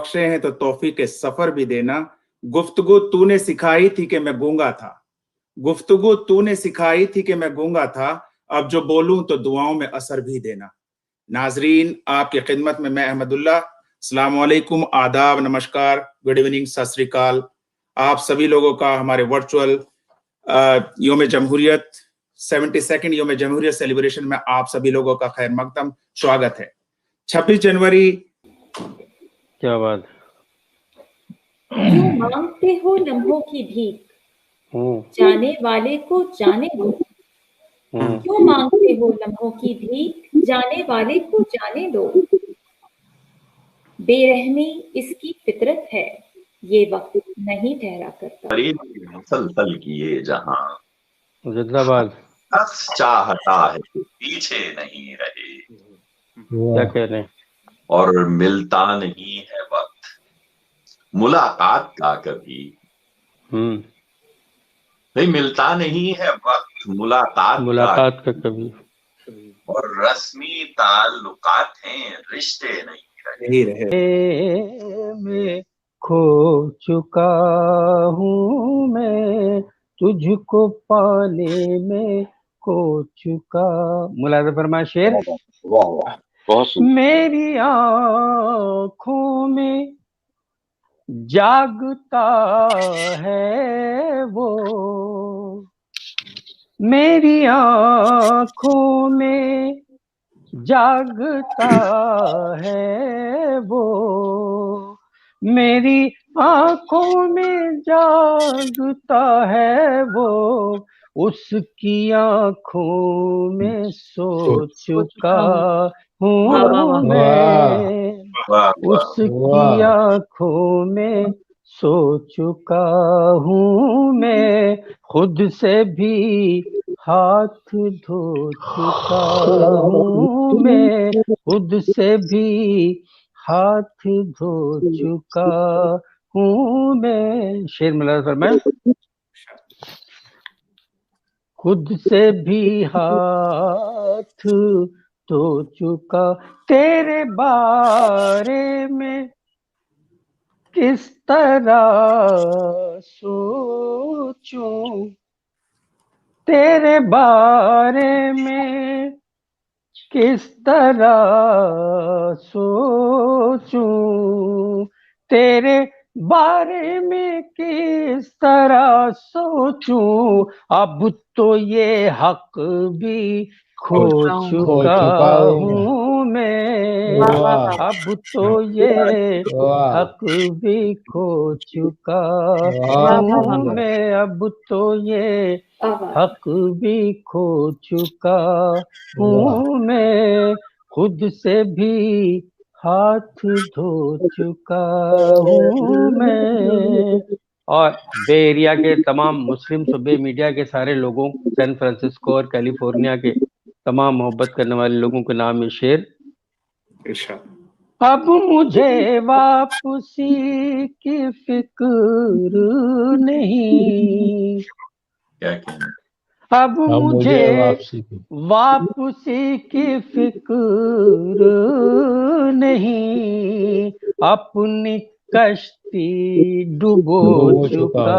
बख्शे हैं तो तौफीक के सफर भी देना। गुफ्तगू तूने सिखाई थी कि मैं गूंगा था, गुफ्तगू तूने सिखाई थी कि मैं गूंगा था, अब जो बोलूं तो दुआओं में असर भी देना। नाजरीन, आपकी खिदमत में मैं अहमदुल्लाह। अस्सलाम वालेकुम, आदाब, नमस्कार, गुड इवनिंग, सत श्री अकाल। आप सभी लोगों का हमारे वर्चुअल योम जमहूरियत 72nd योम जमहूरियत सेलिब्रेशन में आप सभी लोगों का खैर मकदम स्वागत है। 26 जनवरी। क्या बात। क्यों मांगते हो लम्हों की भीख, जाने वाले को जाने दो। क्यों मांगते हो लम्हों की भीख, जाने वाले को जाने दो। बेरहमी इसकी फितरत है, ये वक्त नहीं ठहरा करता। मुसलसल किए जहां, जिंदाबाद। हस चाहता है पीछे नहीं रहे, क्या कह रहे हैं। और मिलता नहीं है वक्त मुलाकात का कभी। नहीं मिलता नहीं है वक्त मुलाकात का कभी, और रस्मी ताल्लुकात हैं रिश्ते नहीं रहे। मैं खो चुका हूँ, मैं तुझको पाने में खो चुका। मुलाज़ा फरमा शेर। वाह बहुत मेरी आँखों में जागता है वो, मेरी आँखों में जागता है वो, मेरी आँखों में जागता है वो, उसकी आँखों में सो चुका हूँ मैं, उसकी आँखों में सो चुका हूँ मैं, खुद से भी हाथ धो चुका हूँ मैं, खुद से भी हाथ धो चुका हूँ मैं। शेर मुलाज़ा फरमाएं। खुद से भी हाथ धो चुका, तेरे बारे में किस तरह सोचूं, तेरे बारे में किस तरह सोचूं, तेरे बारे में किस तरह सोचूं, अब तो ये हक भी खो चुका हूँ मैं, अब तो ये हक भी खो चुका हूँ मैं, अब तो ये हक भी खो चुका हूँ मैं, खुद से भी हाथ धो चुका हूँ मैं। और बे एरिया के तमाम मुस्लिम सूबे मीडिया के सारे लोगों, सैन फ्रांसिस्को और कैलिफोर्निया के तमाम मोहब्बत करने वाले लोगों के नाम में शेर। अब मुझे वापसी की फिक्र नहीं, क्या कहना, अब मुझे वापसी की फिक्र नहीं, अपनी कश्ती डुबो चुका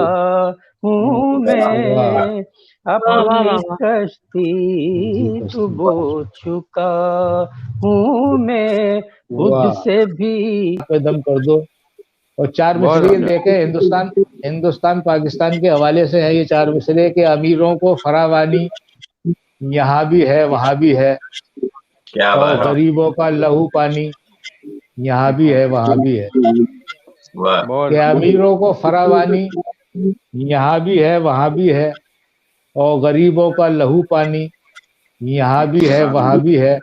हूँ मैं, अपनी कश्ती डुबो चुका हूँ मैं, खुद से भी दम कर दो। और 4 मिसरे देखे हिंदुस्तान पाकिस्तान के हवाले से है ये 4 मिसरे के, अमीरों को फरावानी यहाँ भी है वहाँ भी है, और गरीबों का लहू पानी यहाँ भी है वहाँ भी है, कि अमीरों को फरावानी यहाँ भी है वहाँ भी है, और गरीबों का लहू पानी यहाँ भी है वहाँ भी है,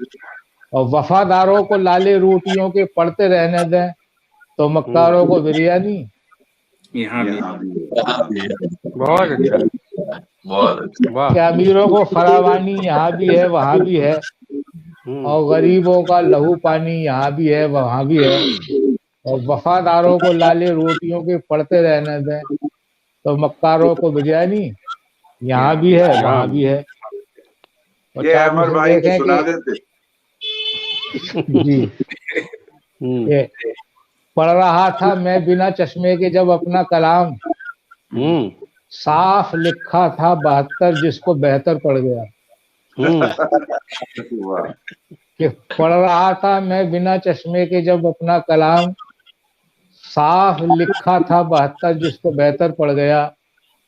और वफादारों को लाले रोटियों के पड़ते रहने दें तो मक्कारों को बिरयानी यहाँ भी। बहुत अच्छा, क्या अमीरों को फरावानी यहाँ भी है वहाँ भी है, और गरीबों का लहू पानी यहाँ भी है वहाँ भी है, और वफादारों को लाले रोटियों के पड़ते रहने दें तो मक्कारों को बिरयानी यहाँ भी है वहाँ भी है। और ये अमर भाई को सुना देते जी, पढ़ रहा था मैं बिना चश्मे के जब अपना कलाम, साफ लिखा था 72 जिसको बेहतर पड़ गया। कि पढ़ रहा था मैं बिना चश्मे के जब अपना कलाम, साफ लिखा था 72 जिसको बेहतर पड़ गया।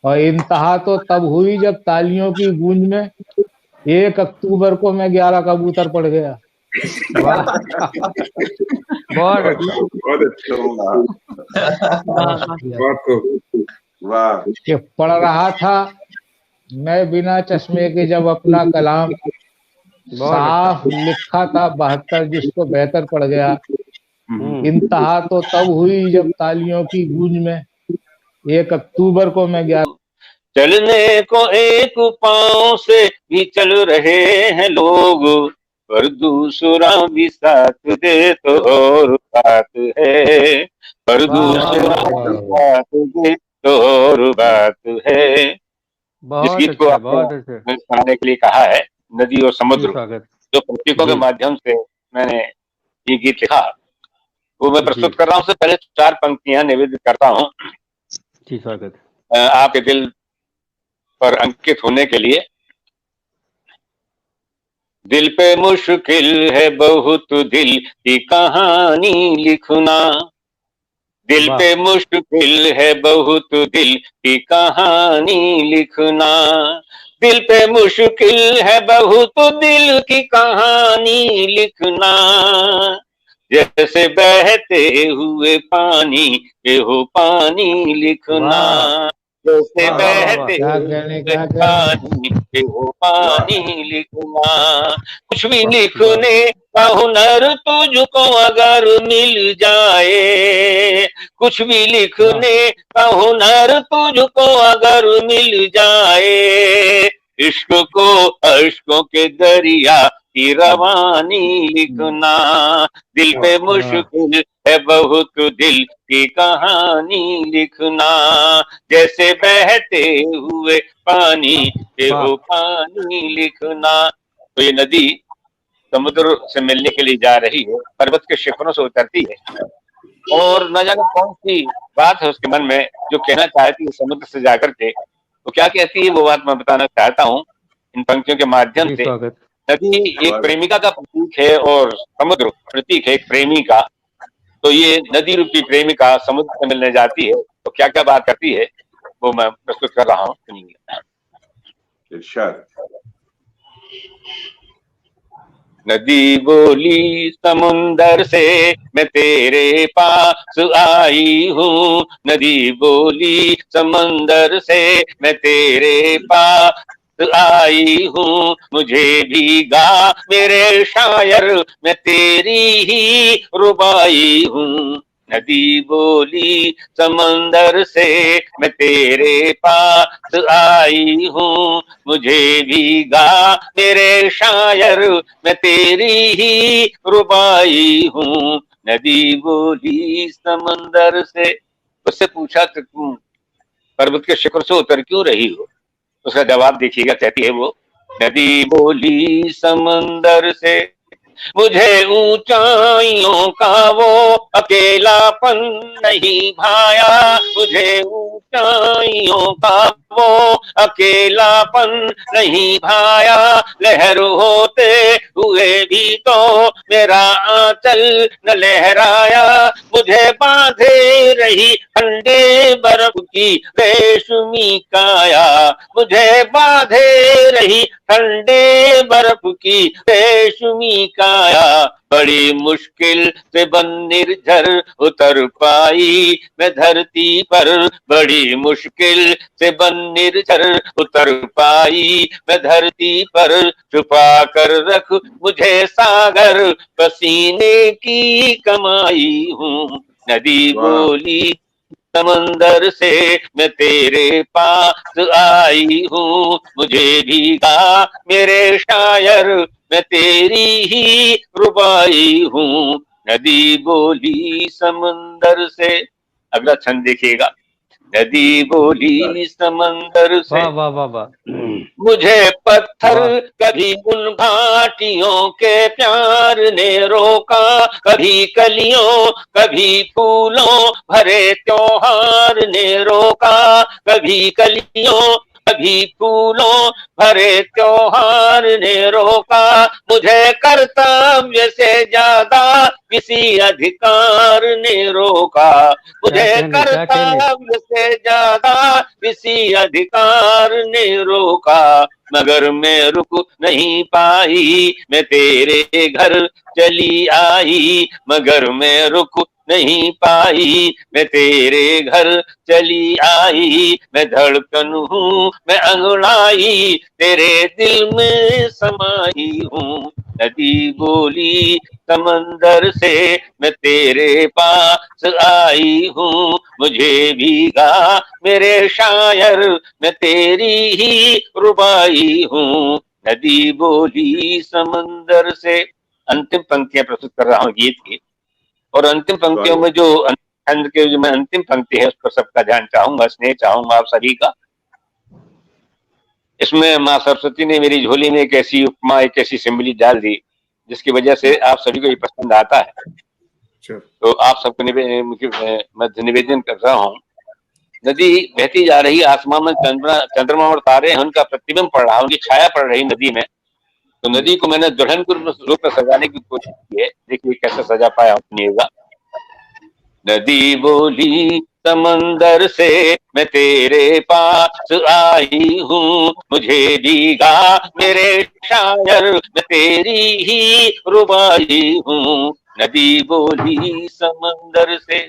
और इंतहा तो तब हुई जब तालियों की गूंज में 1 अक्टूबर को मैं 11 कबूतर पड़ गया। बहुत वाह। कि पढ़ रहा था मैं बिना चश्मे के जब अपना कलाम, साफ लिखा था 72 जिसको बेहतर पड़ गया। इंतहा तो तब हुई जब तालियों की गूंज में 1 अक्टूबर को मैं 11। चलने को एक पांव से भी चल रहे हैं लोग, पर दूसरा भी साथ दे तो और बात है, पर दूसरा भी साथ दे तो और बात है। जिस गीत को आपने सुनाने के लिए कहा है, नदी और समुद्र, जो प्रतीकों के माध्यम से मैंने ये गीत लिखा, वो मैं प्रस्तुत कर रहा हूँ। उससे पहले 4 पंक्तियां निवेदित करता हूँ आपके दिल पर अंकित होने के लिए। दिल पे मुश्किल है बहुत दिल की कहानी लिखना, दिल पे मुश्किल है बहुत दिल की कहानी लिखना, दिल पे मुश्किल है बहुत दिल की कहानी लिखना, जैसे बहते हुए पानी पे हो पानी लिखना, जैसे बहते हुए पानी पे हो पानी लिखना। कुछ भी लिखने का हुनर तुझको अगर मिल जाए, कुछ भी लिखने का हुनर तुझको अगर मिल जाए, इश्क को अश्कों के दरिया की रवानी लिखना, दिल पे मुश्किल है बहुत दिल की कहानी लिखना, जैसे बहते हुए पानी पे हो पानी लिखना। तो ये नदी समुद्र से मिलने के लिए जा रही है, पर्वत के शिखरों से उतरती है, और न जाने कौन सी बात है उसके मन में जो कहना चाहती है समुद्र से जाकर के। तो क्या कहती है वो बात मैं बताना चाहता हूँ इन पंक्तियों के माध्यम से। नदी एक प्रेमिका का प्रतीक है और समुद्र प्रतीक है एक प्रेमी का। तो ये नदी रूपी प्रेमिका समुद्र से मिलने जाती है, तो क्या क्या बात करती है वो मैं प्रस्तुत कर रहा हूँ, सुनिए। नदी बोली समुंदर से मैं तेरे पास आई हूँ, नदी बोली समंदर से मैं तेरे पास आई हूँ, मुझे भीगा मेरे शायर मैं तेरी ही रुबाई हूँ। नदी बोली समंदर से मैं तेरे पास आई हूँ, मुझे भीगा मेरे शायर मैं तेरी ही रुबाई हूँ। नदी बोली समंदर से, उससे पूछा कि तुम पर्वत के शिखर से उतर क्यों रही हो? उसका जवाब देखिएगा, कहती है वो, नदी बोली समंदर से मुझे ऊंचाइयों का वो अकेलापन नहीं भाया, मुझे ऊंचाइयों का वो अकेलापन नहीं भाया, लहर होते हुए भी तो मेरा आंचल न लहराया, मुझे बांधे रही ठंडे बर्फ की रेशमी काया, मुझे बांधे रही ठंडे बर्फ की रेशमी काया, बड़ी मुश्किल से बन निर्झर उतर पाई मैं धरती पर, बड़ी मुश्किल से बन निर्झर उतर पाई मैं धरती पर, छुपा कर रख मुझे सागर पसीने की कमाई हूँ। नदी बोली समंदर से मैं तेरे पास आई हूँ, मुझे भीगा मेरे शायर मैं तेरी ही रुबाई हूँ। नदी बोली समंदर से, अगला छंद देखिएगा, नदी बोली समंदर से। वाह वाह वाह वाह। मुझे पत्थर कभी उन घाटियों के प्यार ने रोका, कभी कलियों कभी फूलों भरे त्योहार ने रोका, कभी कलियों कभी फूलों भरे त्योहार ने रोका, मुझे कर्तव्य से ज्यादा किसी अधिकार ने रोका, मुझे कर्तव्य से ज्यादा किसी अधिकार ने रोका, मगर मैं रुक नहीं पाई, मैं तेरे घर चली आई, मगर मैं रुक नहीं पाई, मैं तेरे घर चली आई, मैं धड़कन हूँ, मैं अंगड़ाई, तेरे दिल में समाई हूँ, नदी बोली समंदर से मैं तेरे पास आई हूँ, मुझे भीगा मेरे शायर, मैं तेरी ही रुबाई हूँ, नदी बोली समंदर से। अंतिम पंक्तियां प्रस्तुत कर रहा हूँ गीत की, और अंतिम पंक्तियों में जो छंद के जो मैं अंतिम पंक्ति है उस पर सबका ध्यान चाहूंगा, स्नेह चाहूंगा आप सभी का। इसमें माँ सरस्वती ने मेरी झोली में एक ऐसी उपमा, एक ऐसी सिम्बली डाल दी जिसकी वजह से आप सभी को ये पसंद आता है। तो आप सबको निवेदन कर रहा हूँ। नदी बहती जा रही, आसमान में चंद्रमा और तारे हैं, उनका प्रतिबिंब पड़ रहा, उनकी छाया पड़ रही नदी में। तो नदी को मैंने दुल्हन के रूप में सजाने की कोशिश की है, देखिए कैसे सजा पाया सुनिएगा। नदी बोली समंदर से मैं तेरे पास आई हूँ, मुझे भीगा मेरे शायर, मैं तेरी ही रुबाई हूँ, नदी बोली समंदर से।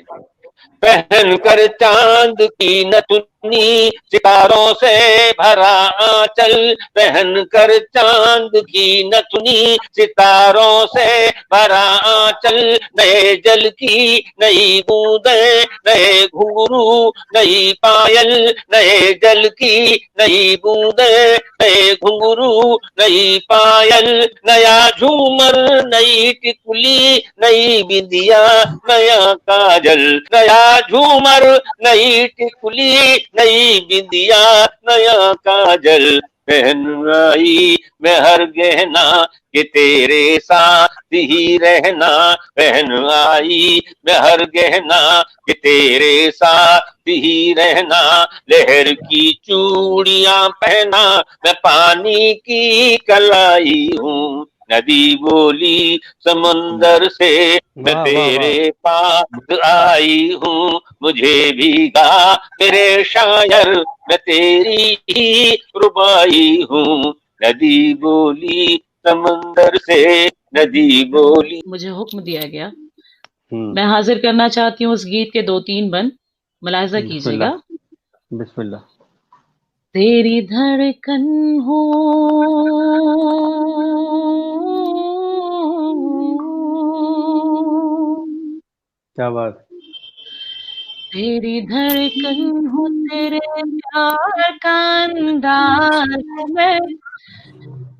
पहन कर चांद की नथुनी, सितारों से भरा आंचल, पहन कर चांद की नथुनी, सितारों से भरा आंचल, नए जल की नई बूंदें, नए घुंघरू नई पायल, नए जल की नई बूंदें, नए घुंघरू नई पायल, नया झूमर नई टिकुली, नई बिंदिया नया काजल, नया झूमर नई टिकुली, नई बिंदिया नया काजल, पहन आई मैं हर गहना कि तेरे साथ ही रहना, पहन आई मैं हर गहना कि तेरे साथ ही रहना, लहर की चूड़ियां पहना मैं पानी की कलाई हूँ, नदी बोली समंदर से मैं तेरे पास आई हूँ, मुझे भीगा मेरे शायर, मैं तेरी ही रुबाई हूँ, नदी बोली समंदर से, नदी बोली। मुझे हुक्म दिया गया, मैं हाजिर करना चाहती हूँ उस गीत के 2-3 बंद, मुलाहिजा कीजिएगा। बिस्मिल्लाह। तेरी धड़कन हो क्या बात। तेरी धड़कन हो, तेरे प्यार का अंदाज में,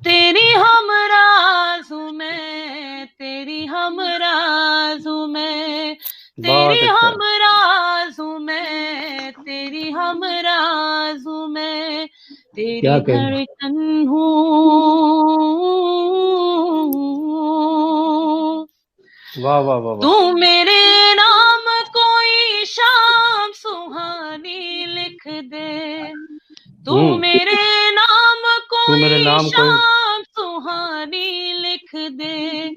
तेरी हमराज हूँ मैं, तेरी हमराज हूँ मैं, तेरी हमराज हूँ मैं, तेरी हमराज हूँ मैं, तेरी धड़कन हूँ। वाह वाह वाह। तू मेरे नाम कोई शाम सुहानी लिख दे, तू मेरे नाम कोई शाम सुहानी लिख दे,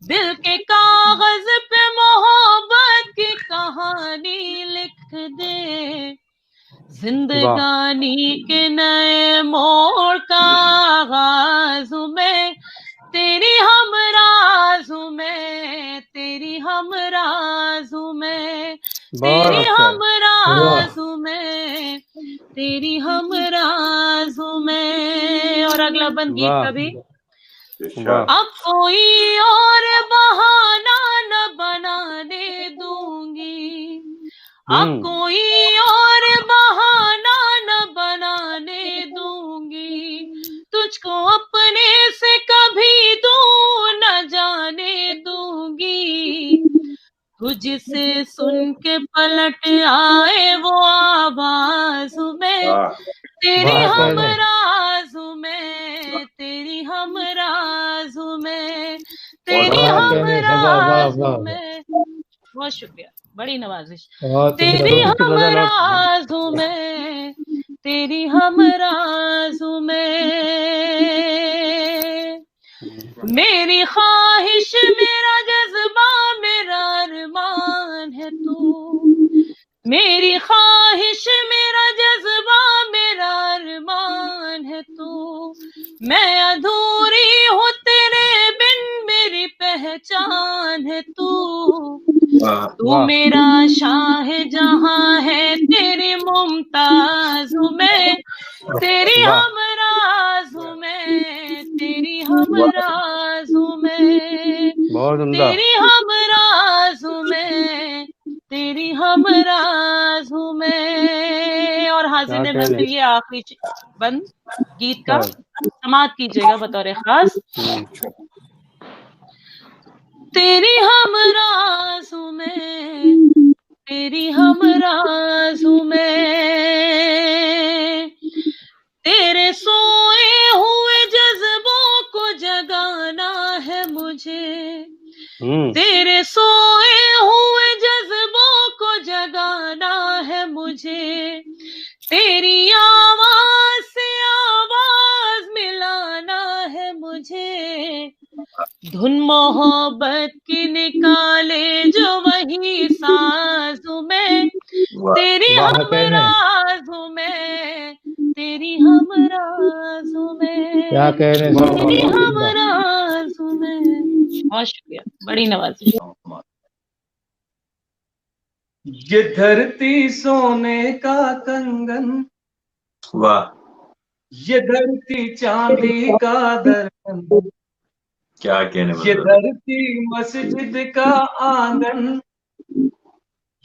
दिल के कागज पे मोहब्बत की कहानी लिख दे, जिंदगानी के नए मोड़ का आगाज हूँ मैं, तेरी हमराज हूँ मैं, तेरी हमराज हूँ मैं, तेरी हमराज हूँ मैं, तेरी हमराज हूँ मैं। और अगला बंद गीत का भी। अब कोई और बहाना न बनाने दूंगी, अब कोई और बहाना न बनाने दूंगी, तुझको अपने से कभी दूर न जाने दूंगी, तुझसे सुन के पलट आए वो आवाज में, तेरी हमराज मैं, तेरी हमराज हूँ मैं, वाह तेरी कहने से, वाह वाह हमराज वाह हूँ मैं। बहुत शुक्रिया, बड़ी नवाजिश। बहुत तेरी सुंदर। हमराज हूँ मैं, तेरी हमराज हूँ मैं, मेरी ख्वाहिश मेरा जज्बा मेरा अरमान है तू, मेरी ख्वाहिश मेरा जज्बा मेरा अरमान है तू, मैं अधूरी हूँ तेरे बिन मेरी पहचान है तू, तू मेरा शाह जहां है तेरी मुमताज हूँ मैं, तेरी हमराज हूँ मैं, तेरी हमराज हूँ मैं, बहुत उम्दा। तेरी हमराज हूँ मैं, तेरी हमराज हूँ मैं। और हाजिर ने बस ये आखिरी बंद गीत का समाप्त कीजिएगा बतौर खास। तेरी हमराज हूँ मैं, तेरी हमराज हूँ मैं, तेरे सोए हुए जज्बों को जगाना है मुझे, तेरे सोए हुए जज्बों को जगाना है मुझे, तेरी आवाज से आवाज मिलाना है मुझे, धुन मोहब्बत की निकाले जो वही साज हूँ मैं, तेरी हमराज हूँ मैं, तेरी हमराज हूँ मैं, क्या कहने से, तेरी हमराज हूँ मैं। बहुत शुक्रिया, बड़ी नवाजिश। ये धरती सोने का कंगन, वाह, ये धरती चांदी का दर्पण, क्या कहने ये वाला। धरती मस्जिद का आंगन,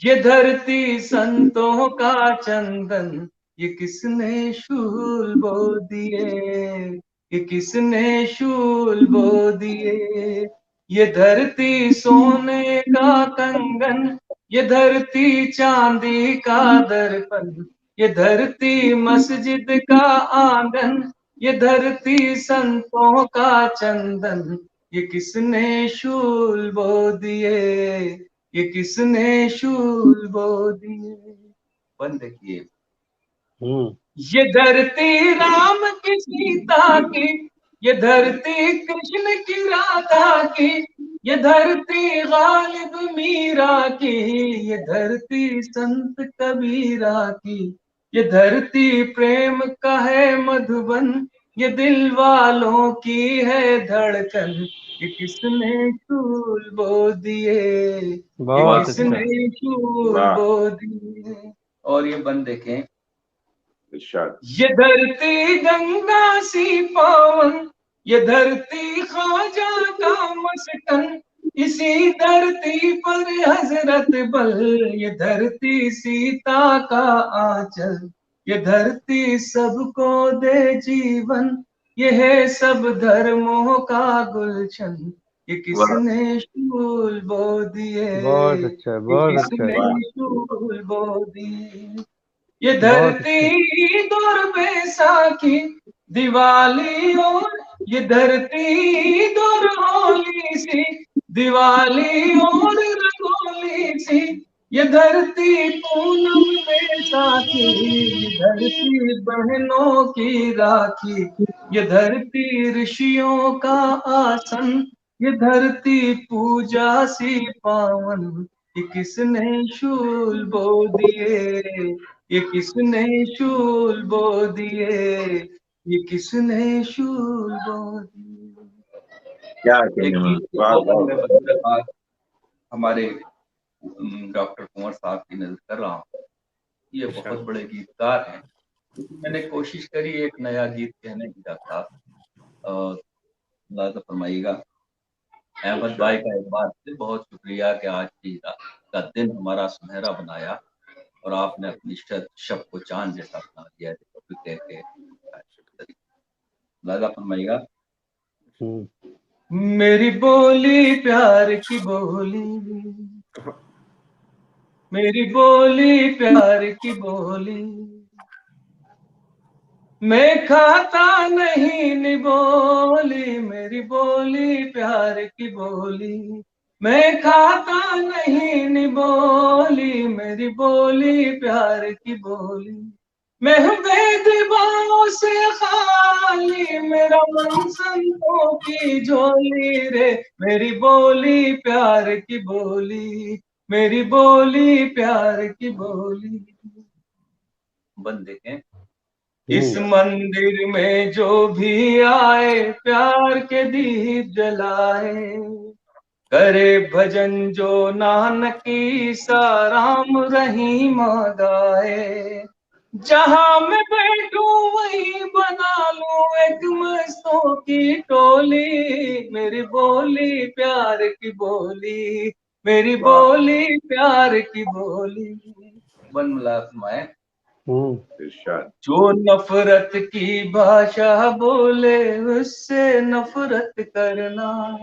ये धरती संतों का चंदन, ये किसने शूल बो दिए, ये किसने शूल बो दिए, ये धरती सोने का कंगन, ये धरती चांदी का दर्पण, ये धरती मस्जिद का आंगन, ये धरती संतों का चंदन, ये किसने शूल बो दिए, ये किसने शूल बो दिए। बंद किए। ये धरती राम की सीता की, ये धरती कृष्ण की राधा की, ये धरती गालिब मीरा की, ये धरती संत कबीरा की, ये धरती प्रेम का है मधुबन, ये दिल वालों की है धड़कन, ये किसने शूल बो दिए, ये किसने शूल बो दिए। और ये बंद देखें, ये धरती गंगा सी पावन, ये धरती ख्वाजा का मस्कन, इसी धरती पर हजरत बल, ये धरती सीता का आंचल, ये धरती सबको दे जीवन, ये है सब धर्मों का गुलशन, ये किसने शूल बो दिए, बहुत अच्छा, बहुत अच्छा। किसने शूल बो दिए। ये धरती दूर बैसाखी दिवाली और, ये धरती दूर होली सी दिवाली और रंगोली सी, ये धरती पूनम बैसाखी, ये धरती बहनों की राखी, ये धरती ऋषियों का आसन, ये धरती पूजा सी पावन, ये किसने शूल बो दिए, ये किसने शूल बो दिए, ये किसने शूल बो दिए। क्या एक गीत हमारे डॉक्टर कुंवर साहब की नजर कर रहा हूँ, ये बहुत बड़े गीतकार हैं। मैंने कोशिश करी एक नया गीत कहने की था, लाजा फरमाइएगा। अहमद भाई का एक बार फिर बहुत शुक्रिया कि आज का दिन हमारा सुनहरा बनाया और आपने अपनी शब को चांद जैसा बना दिया है। लाजा फरमाइएगा। मेरी बोली प्यार की बोली, मेरी बोली प्यार की बोली, मैं खाता नहीं निबोली, मेरी बोली प्यार की बोली। मैं खाता नहीं निबोली, मेरी बोली प्यार की बोली। मैं हूँ बेदबाओं से खाली, मेरा मन संतों की झोली रे। मेरी बोली प्यार की बोली, मेरी बोली प्यार की बोली। बंद देखें। इस मंदिर में जो भी आए, प्यार के दीप जलाए, करे भजन जो नानकी सा, राम रहीम गाए। जहां मैं बैठूं वहीं बना लूं एक मस्तों की टोली। मेरी बोली प्यार की बोली, मेरी बोली प्यार की बोली। वन मुलाज़माए। जो नफरत की भाषा बोले, उससे नफरत करना।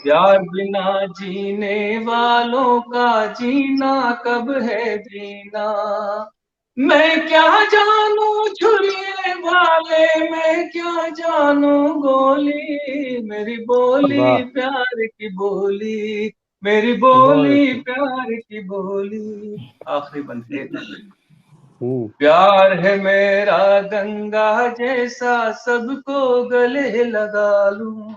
प्यार बिना जीने वालों का जीना कब है जीना। मैं क्या जानू छुरिए वाले, मैं क्या जानू गोली। मेरी बोली प्यार की बोली, मेरी बोली प्यार की बोली। आखिरी बंदे। प्यार है मेरा गंगा जैसा, सबको गले लगा लूं।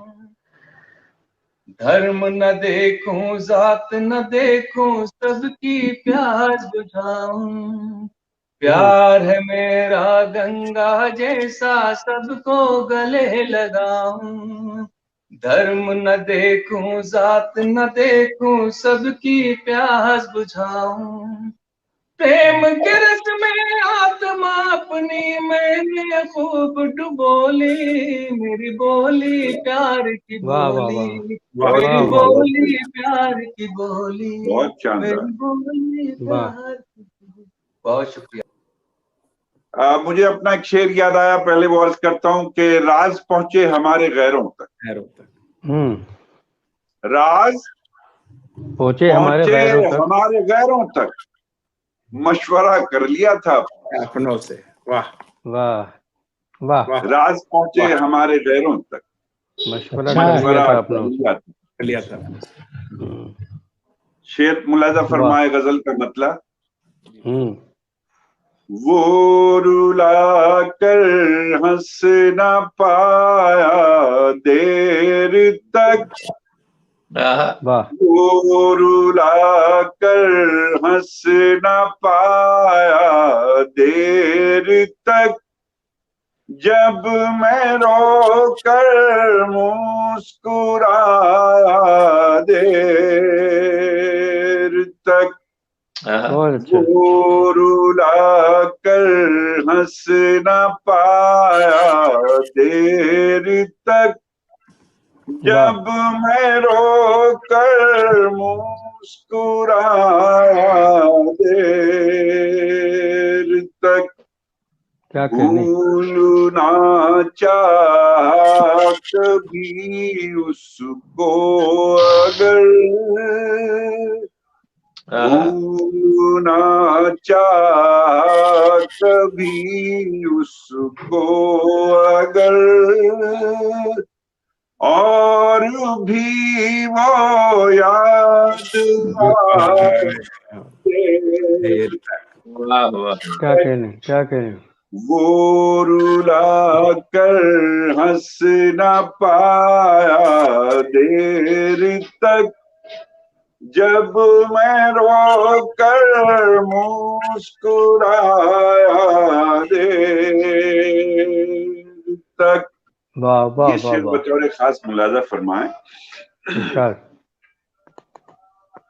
धर्म न देखूं, जात न देखूं, सबकी प्यास बुझाऊं। प्यार है मेरा गंगा जैसा, सबको गले लगाऊं। धर्म न देखूं, जात न देखूं, सबकी प्यास बुझाऊं। प्रेम के रस में आत्मा अपनी मैंने खूब डुबोली। मेरी बोली प्यार की बोली, मेरी बोली प्यार की बोली, बहुत शानदार, मेरी बोली प्यार की बोली। बहुत शुक्रिया। मुझे अपना एक शेर याद आया, पहले वो अर्ज करता हूँ कि राज पहुंचे हमारे गैरों तक। राज पहुंचे हमारे गैरों तक, मशवरा कर लिया था अपनों से। वाह वाह वाह। राज पहुंचे हमारे गैरों तक, मशवरा कर लिया था। शेर मुलाजा फरमाए गजल का मतलब। वो रुला कर हंस न पाया देर तक, वो रुला कर हंस न पाया देर तक। जब मैं रो कर मुस्कुराया देर तक, वो रुला कर हंस न पाया देर तक। जब मैं रो कर मुस्कुराया देर तक। भूल ना चाहा कभी उसको अगर, भूल ना चाहा कभी उसको अगर, और भी वो याद क्या कहने वो रुला कर हंस न पाया देर तक। जब मैं रो कर मुस्कुराया देर तक। ये शेर बतौर खास मुलाजा फरमाए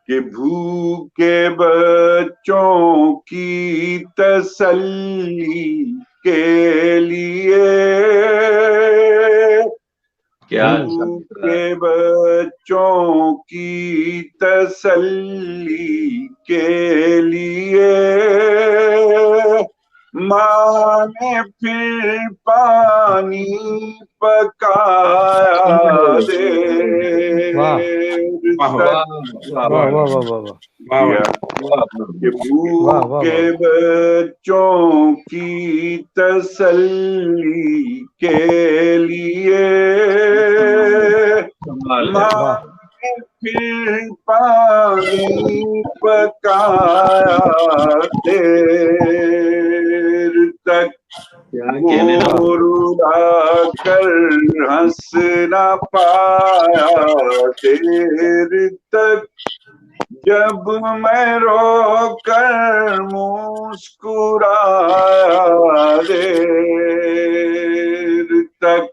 कि भूखे बच्चों की तसल्ली के लिए, भूखे बच्चों की तसल्ली के लिए, माँ ने फिर पानी पकाया देर कि भूखे बच्चों की तसल्ली के लिए माँ ने फिर पानी पकाया देर तक, वो रुला कर हंस न पाया देर तक, जब मैं रोकर मुस्कुराया देर तक।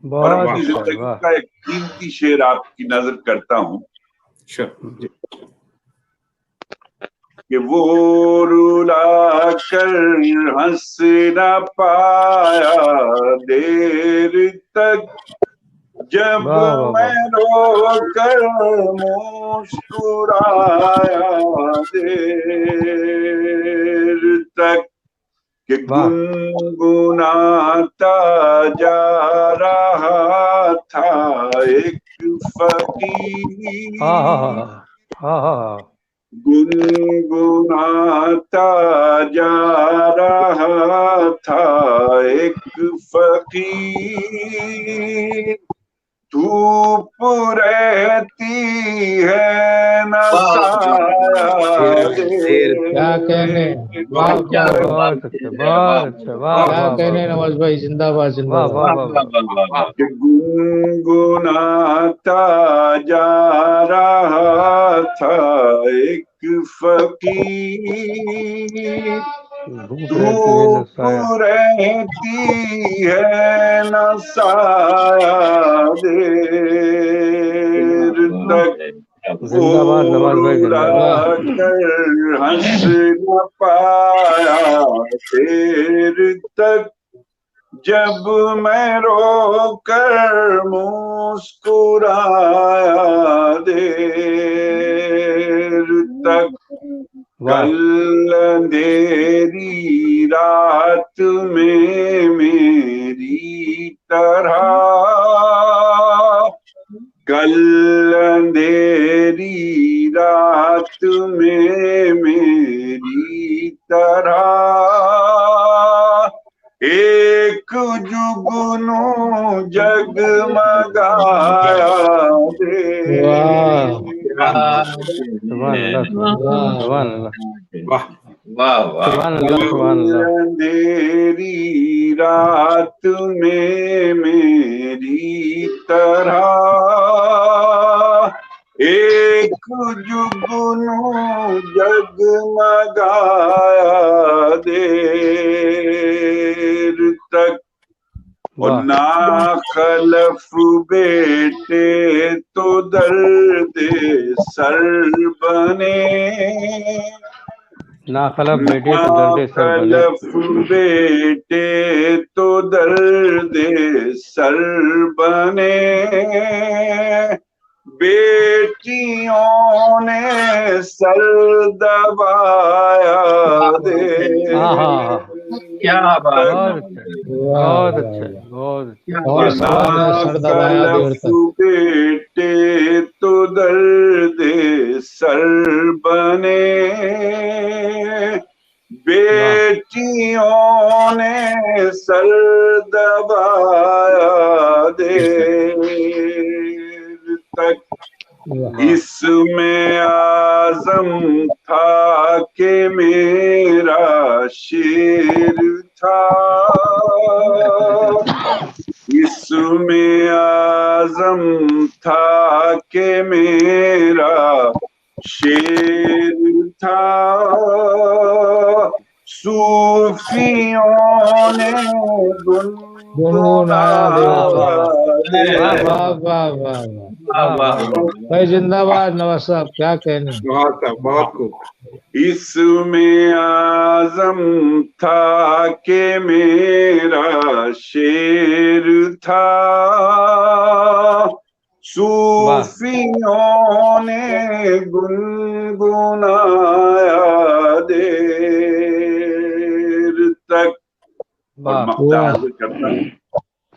और अपनी जिंदगी का एक कीमती शेर आपकी नजर करता हूँ कि वो रुला कर हंस न पाया देर तक, जब मैं रोकर मुस्कुराया देर तक, कि गुनगुनाता जा रहा था एक फकीर, गुनगुनाता जा रहा था एक फकीर, धूप रहती है न साया देर। क्या कहने, क्या कहने नवाज भाई, जिंदाबाद जिंदाबाद। गुनगुनाता जा रहा था एक फकीर, धूप रहती है न साया देर तक, कर हंस न पाया देर तक, जब मैं रोकर मुस्कुराया देर तक। कल अंधेरी रात में मेरी तरह, कल अंधेरी रात में मेरी तरह, एक जुगनू जगमगाया अंधेरी रात में मेरी तरह, एक जुगनू जगमगाया देर तक। और ना खलफ बेटे तो दर्द सर बने, ना खलफ बेटे तो दर्द सर बने, बेटियों ने सर दबाया दे। क्या बात, बहुत अच्छा। बेटे तो दर्द सर बने, बेटियों ने सर दबाया देर तक। इसमें आज़म था कि मेरा शेर था, इसमें आज़म था कि मेरा शेर था, सूफियों ने भाई जिंदाबाद नवाज साहब, क्या कहने। बहुत खूब। इसमें आज़म था कि मेरा शेर था, सूफियों ने गुनगुनाया देर तक।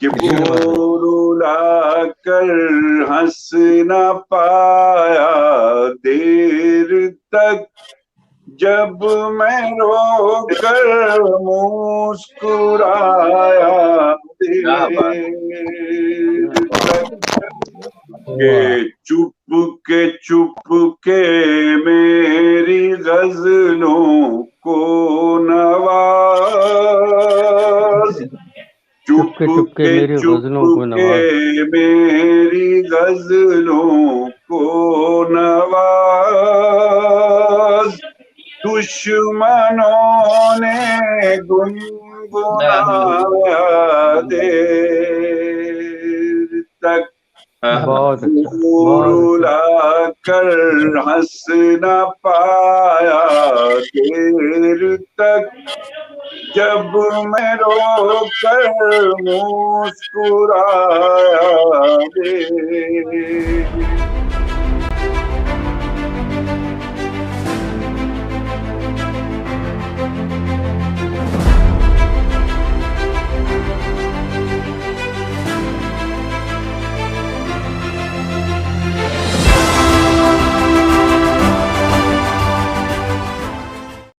कि बुरुला कर हंस न पाया देर तक, जब मैं रोकर मुस्कुराया देर तक, के चुप के मेरी गजलों को नवाज, चुप के मेरी गजलों को नवाज, दुश्मनों ने गुनगुनाया देर तक, बुरुला कर हंस न पाया देर तक, जब मैं रोकर मुस्कुराया देर